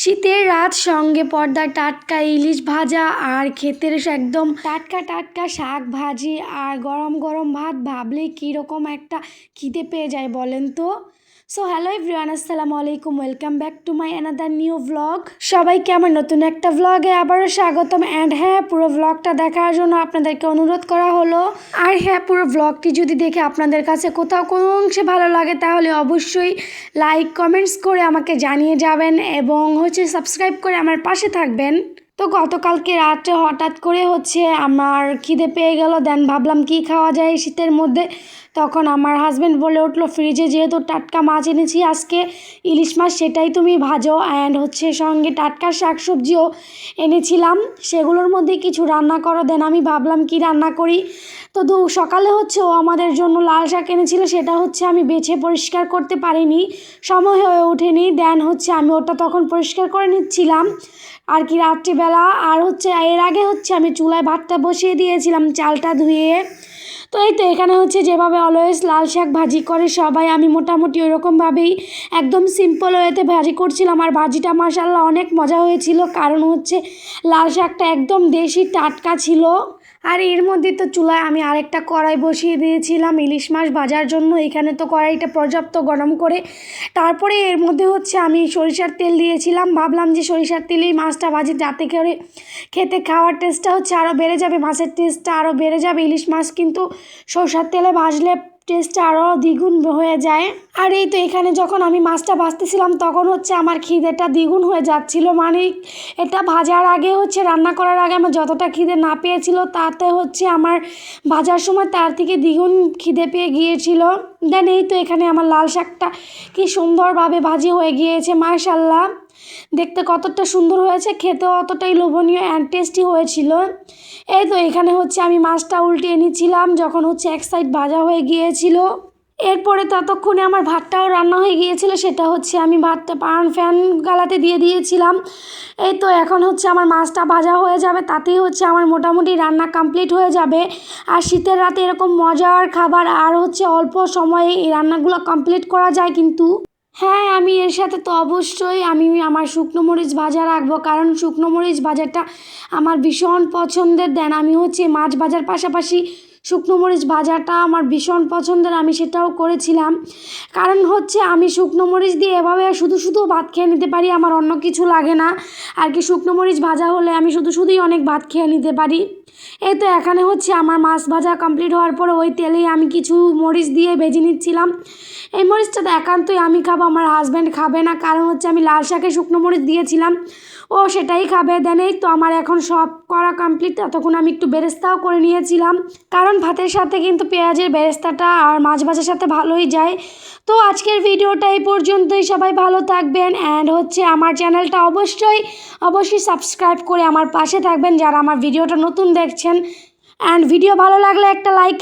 শীতের রাত সঙ্গে পর্দার টাটকা ইলিশ ভাজা আর খেতে একদম টাটকা টাটকা শাক ভাজি আর গরম গরম ভাত ভাবলেই কীরকম একটা খিদে পেয়ে যায় বলেন তো। সো হ্যালো এভরিওয়ান, আসসালামু আলাইকুম, welcome back to my another new vlog. সবাইকে আমার নতুন একটা ভ্লগে আবারও স্বাগতম। অ্যান্ড হ্যাঁ, পুরো ভ্লগটা দেখার জন্য আপনাদেরকে অনুরোধ করা হলো। আর হ্যাঁ, পুরো ভ্লগটি যদি দেখে আপনাদের কাছে কোথাও কোনো অংশে ভালো লাগে তাহলে অবশ্যই লাইক কমেন্টস করে আমাকে জানিয়ে যাবেন এবং সাবস্ক্রাইব করে আমার পাশে থাকবেন। তো গতকালকে রাত্রে হঠাৎ করে আমার খিদে পেয়ে গেল। দেন ভাবলাম কি খাওয়া যায় শীতের মধ্যে। তখন আমার হাজব্যান্ড বলে উঠলো, ফ্রিজে যেহেতু টাটকা মাছ এনেছি আজকে ইলিশ মাছ, সেটাই তুমি ভাজো। অ্যান্ড সঙ্গে টাটকা শাকসবজিও এনেছিলাম, সেগুলোর মধ্যে কিছু রান্না করো। দেন আমি ভাবলাম কি রান্না করি। তো সকালে ও আমাদের জন্য লাল শাক এনেছিল, সেটা আমি বেছে পরিষ্কার করতে পারিনি, সময় হয়ে ওঠেনি। দেন আমি ওটা তখন পরিষ্কার করে নিচ্ছিলাম আর কি রাত্রিবেলা। আর এর আগে আমি চুলায় ভাতটা বসিয়ে দিয়েছিলাম চালটা ধুয়ে। তো এই তো এখানে যেভাবে অলওয়েজ লাল শাক ভাজি করে সবাই, আমি মোটামুটি ওইরকমভাবেই একদম সিম্পল ওয়েতে ভাজি করছিলাম। আর ভাজিটা মাশাআল্লাহ অনেক মজা হয়েছিল, কারণ লাল শাকটা একদম দেশি টাটকা ছিল। আর এর মধ্যে তো চুলায় আমি আরেকটা কড়াই বসিয়ে দিয়েছিলাম ইলিশ মাছ ভাজার জন্য। এখানে তো কড়াইটা পর্যাপ্ত গরম করে তারপরে এর মধ্যে আমি সরিষার তেল দিয়েছিলাম। ভাবলাম যে সরিষার তেলেই মাছটা ভাজি, যাতে করে খেতে খাওয়ার টেস্টটা আরও বেড়ে যাবে, মাছের টেস্টটা আরও বেড়ে যাবে। ইলিশ মাছ কিন্তু সরষার তেলে ভাজলে টেস্টটা আরও দ্বিগুণ হয়ে যায়। আর এই তো এখানে যখন আমি মাছটা ভাজতেছিলাম তখন আমার খিদেটা দ্বিগুণ হয়ে যাচ্ছিল। মানে এটা ভাজার আগে রান্না করার আগে আমার যতটা খিদে না পেয়েছিল, তাতে আমার ভাজার সময় তার থেকে দ্বিগুণ খিদে পেয়ে গিয়েছিল। দেন এই তো এখানে আমার লাল শাকটা কি সুন্দরভাবে ভাজি হয়ে গিয়েছে, মাশাআল্লাহ। দেখতে কতটা সুন্দর হয়েছে, খেতেও অতটাই লোভনীয় অ্যান্ড টেস্টি হয়েছিল। এই তো এখানে আমি মাছটা উল্টিয়ে নিচ্ছিলাম যখন এক সাইড ভাজা হয়ে গিয়েছিল। এরপরে ততক্ষণে আমার ভাতটাও রান্না হয়ে গিয়েছিল, সেটা আমি ভাতটা ফ্যান গালাতে দিয়ে দিয়েছিলাম। এই তো এখন আমার মাছটা ভাজা হয়ে যাবে, তাতেই আমার মোটামুটি রান্না কমপ্লিট হয়ে যাবে। আর শীতের রাতে এরকম মজার খাবার আর অল্প সময়ে এই রান্নাগুলো কমপ্লিট করা যায়। কিন্তু হ্যাঁ, আমি এর সাথে তো অবশ্যই আমি আমার শুকনো মরিচ ভাজা রাখবো, কারণ শুকনো মরিচ ভাজাটা আমার ভীষণ পছন্দের। দেন আমি মাছ ভাজার পাশাপাশি শুকনো মরিচ ভাজাটা আমার ভীষণ পছন্দের, আমি সেটাও করেছিলাম। কারণ আমি শুকনো মরিচ দিয়ে এভাবে শুধু শুধু ভাত খেয়ে নিতে পারি, আমার অন্য কিছু লাগে না আর কি। শুকনো মরিচ ভাজা হলে আমি শুধুই অনেক ভাত খেয়ে নিতে পারি। এই তো এখানে আমার মাছ ভাজা কমপ্লিট হওয়ার পরে ওই তেলেই আমি কিছু মরিচ দিয়ে ভেজে নিচ্ছিলাম। এই মরিচটা তো একান্তই আমি খাবো, আমার হাজব্যান্ড খাবে না, কারণ আমি লাল শাকে শুকনো মরিচ দিয়েছিলাম, ও সেটাই খাবে। দেন এই তো আমার এখন সব করা কমপ্লিট। ততক্ষণ আমি একটু বেরেস্তাও করে নিয়েছিলাম, কারণ ভাতের সাথে কিন্তু পেঁয়াজের বেরেস্তাটা আর মাছ ভাজার সাথে ভালোই যায়। তো আজকের ভিডিওটা এই পর্যন্তই। সবাই ভালো থাকবেন অ্যান্ড আমার চ্যানেলটা অবশ্যই সাবস্ক্রাইব করে আমার পাশে থাকবেন যারা আমার ভিডিওটা নতুন দেখছেন। অ্যান্ড ভিডিও ভালো লাগলে একটা লাইক